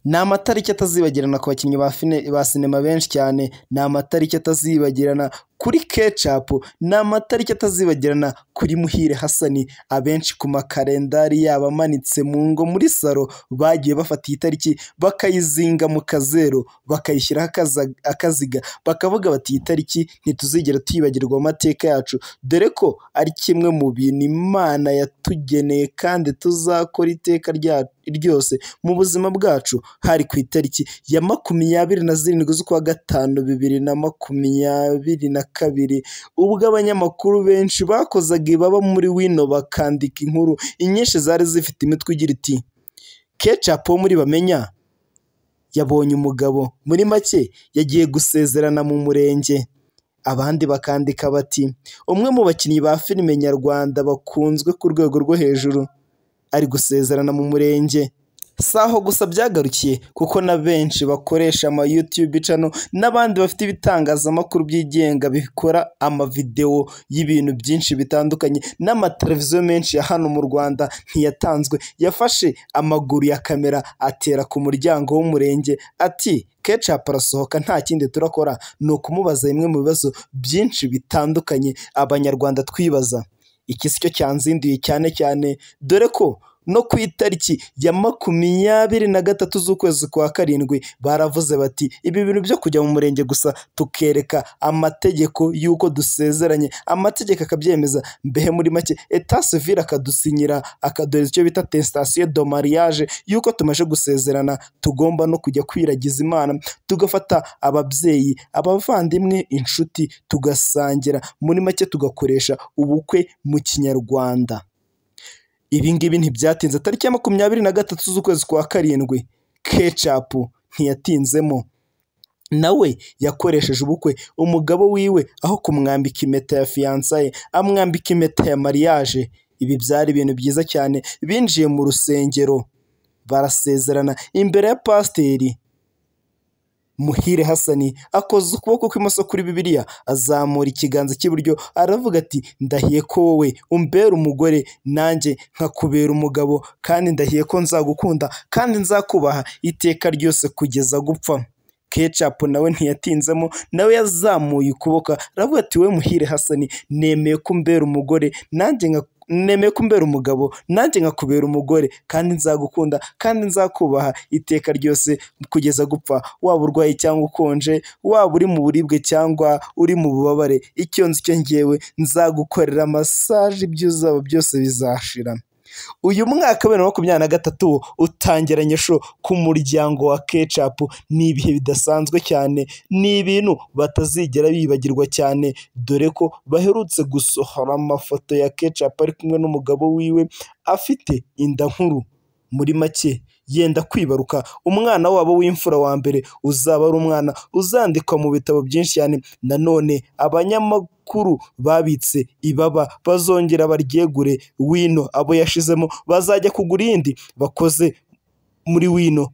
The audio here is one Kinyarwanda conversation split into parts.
Ni amatariki atazibagirana ku bakinnyi ba sinema benshi cyane, ni amatariki atazibagirana kuri Ketchup, ni amatariki atazibagirana kuri Muhire Hassan. Abenshi ku makalendari yabo amanitse mu ngo muri salo bagiye bafata iyi tariki bakayizinga mu kazeru, bakayishyiraho akaziga, bakavuga bati iyi tariki ntituzigera tuyibagirwa mu mateka yacu, dore ko ari kimwe mu bintu Imana yatugeneye kandi tuzakora iteka ryose mu buzima bwacu. Hari ku itariki ya 27 z'ukwa gatanu 2022, ubwo abanyamakuru benshi bakozaga ibaba muri wino bakandika inkuru, inyinshi zari zifite imitwe igira iti Ketchup wo muri Bamenya yabonye umugabo, muri make yagiye gusezerana mu murenge. Abandi bakandika bati umwe mu bakinnyi ba filime nyarwanda bakunzwe ku rwego rwo hejuru ari gusezerana mu murenge. Si aho gusa byagarukiye, kuko na benshi bakoresha ama YouTube channel n'abandi bafite ibitangazamakuru byigenga bikora amavideo y'ibintu byinshi bitandukanye, n'amateleviziyo menshi ya hano mu Rwanda ntiyatanzwe yafashe amaguru ya kamera atera ku muryango w'umurenge ati Ketchup arasohoka, nta kindi turakora ni ukumubaza bimwe mu bibazo byinshi bitandukanye abanyarwanda twibaza. Iki si cyo cyanzinduye cyane, dore ko no ku itariki ya 23 z'ukwezi kwa karindwi baravuze bati ibi bintu byo kujya mu murenge gusa tukereka amategeko y'uko dusezeranye, amategeko akabyemeza, mbehe muri make etat civil akadusinyira, akaduhereza icyo bita attestation de mariage y'uko tumaze gusezerana, tugomba no kujya kwiragiza Imana, tugafata ababyeyi, abavandimwe, inshuti, tugasangira, muri make tugakoresha ubukwe mu kinyarwanda. Ibi ngibi ntibyatinze, tariki ya 23 z'ukwezi kwa karindwi Ketchup ntiyatinzemo, nawe yakoresheje ubukwe. Umugabo wiwe aho kumwambika impeta ya fiancaye amwambika impeta ya mariage. Ibi byari ibintu byiza cyane, binjiye mu rusengero barasezerana imbere ya pasiteri. Muhire Hassan akoze ukuboko kw'imoso kuri Bibiliya, azamura ikiganza cy'iburyo aravuga ati ndahiye ko wowe umbera umugore, nanjye nkakubera umugabo, kandi ndahiye ko nzagukunda kandi nzakubaha iteka ryose kugeza gupfa. Ketchup nawe ntiyatinzemo, nawe yazamuye ukuboko aravuga ati we Muhire Hassan, nemeye ko umbera umugore, nemeye kumbera umugabo, nanjye nkakubera umugore, kandi nzagukunda kandi nzakubaha iteka ryose kugeza gupfa. Waba urwaye cyangwa ukonje, waba uri mu buribwe cyangwa uri mu bubabare, icyo nzi cyo ngewe nzagukorera massage, ibyo uzaba byose bizashira. Uyu mwaka wa 2023 utangiranye ku muryango wa Ketchup, ni ibihe bidasanzwe cyane, ni ibintu batazigera bibagirwa cyane, dore ko baherutse gusohora amafoto ya Ketchup ari kumwe n'umugabo wiwe afite inda nkuru, muri make yenda kwibaruka. Umwana wabo w'imfura wa mbere uzaba ari umwana uzandikwa mu bitabo byinshi cyane. Nanone abanyamakuru babitse ibaba bazongera baryegure wino, abo yashizemo bazajya kugura indi bakoze muri wino,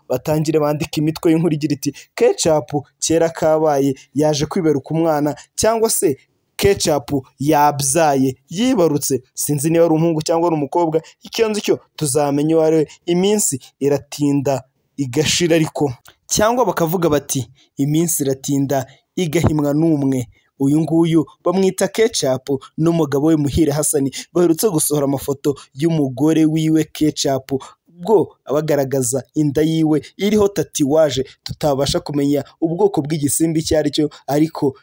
batangire bandika imitwe y'inkuru igira iti Ketchup kera kabaye yaje kwibaruka umwana, cyangwa se Ketchup yabyaye yibarutse. Sinzi niba ari umuhungu cyangwa ari umukobwa, icyo nzi cyo tuzamenya uwo ari we. Iminsi iratinda igashira, ariko cyangwa bakavuga bati iminsi iratinda igahimwa n'umwe. Uyu nguyu bamwita Ketchup n'umugabo we Muhire Hassan baherutse gusohora amafoto y'umugore wiwe Ketchup, bwo bagaragaza inda yiwe iriho tatuwaje, tutabasha kumenya ubwoko bw'igisimba icyo ari cyo, ariko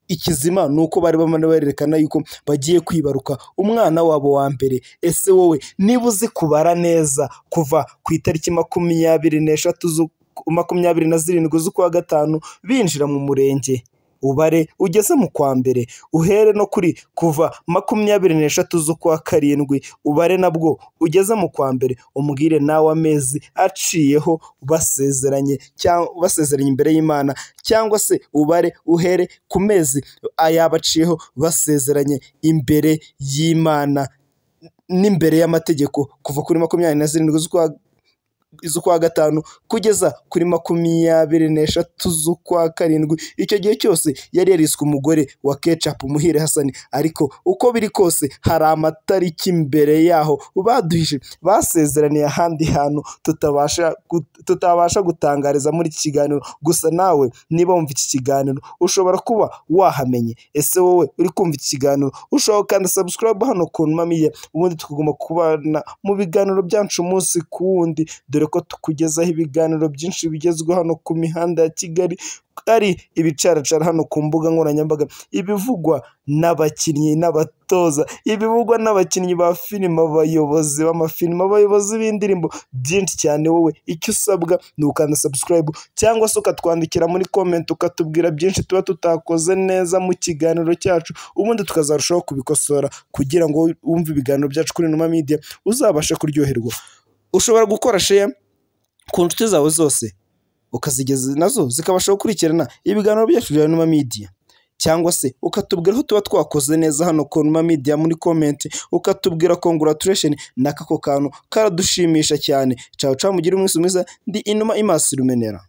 ikizima ni uko bari bamana barerekana yuko bagiye kwibaruka umwana wabo wa mbere. Ese wowe niba uzi kubara neza, kuva ku itariki 27 z'ukwa gatanu binjira mu murenge, ubare ugeze mu kwa mbere, uhere no kuri kuva 23 z'ukwa karindwi, ubare nabwo ugeze mu kwa mbere, umbwire nawe amezi aciyeho basezeranye imbere y'Imana, cyangwa se ubare uhere ku mezi ayabaciyeho basezeranye imbere y'Imana n'imbere y'amategeko, kuva kuri 27 z'ukwa z'ukwa gatanu kugeza kuri 26 z'ukwa karindwi. Icyo gihe cyose yari yariswe umugore wa Ketchup Muhire Hassan, ariko uko biri kose hari amatariki imbere yaho baduhishe, basezeraniye ahandi hantu tutabasha gutangariza muri iki kiganiro. Gusa nawe niba wumva iki kiganiro ushobora kuba wahamenye. Ese wowe uri kumva iki kiganiro ushobora gukanda subscribe hano ku Numa Media, ubundi tukaguma kubana mu biganiro byacu umunsi ku wundi, dore ko tukugezaho ibiganiro byinshi bigezweho hano ku mihanda ya Kigali, ari ibicaracara hano ku mbuga nkoranyambaga, ibivugwa n'abakinnyi n'abatoza, ibivugwa n'abakinnyi ba filime, abayobozi b'amafilime, abayobozi b'indirimbo, byinshi cyane. Wowe icyo usabwa ni ukanda subscribe cyangwa se ukatwandikira muri comment ukatubwira byinshi tuba tutakoze neza mu kiganiro cyacu, ubundi tukazarushaho kubikosora kugira ngo wumve ibiganiro byacu kuri Numa Media uzabashe kuryoherwa. Ushobora gukora share ku nshuti zawe zose ukazigeza nazo zikabasha gukurikirana ibiganiro byacu bya Numa Media, cyangwa se ukatubwira aho tuba twakoze neza hano ku Numa Media muri comment, ukatubwira congratulation, n'ako kantu karadushimisha cyane. Ciao ciao, mugire umunsi mwiza. Ndi Inuma Imasi Rumenera.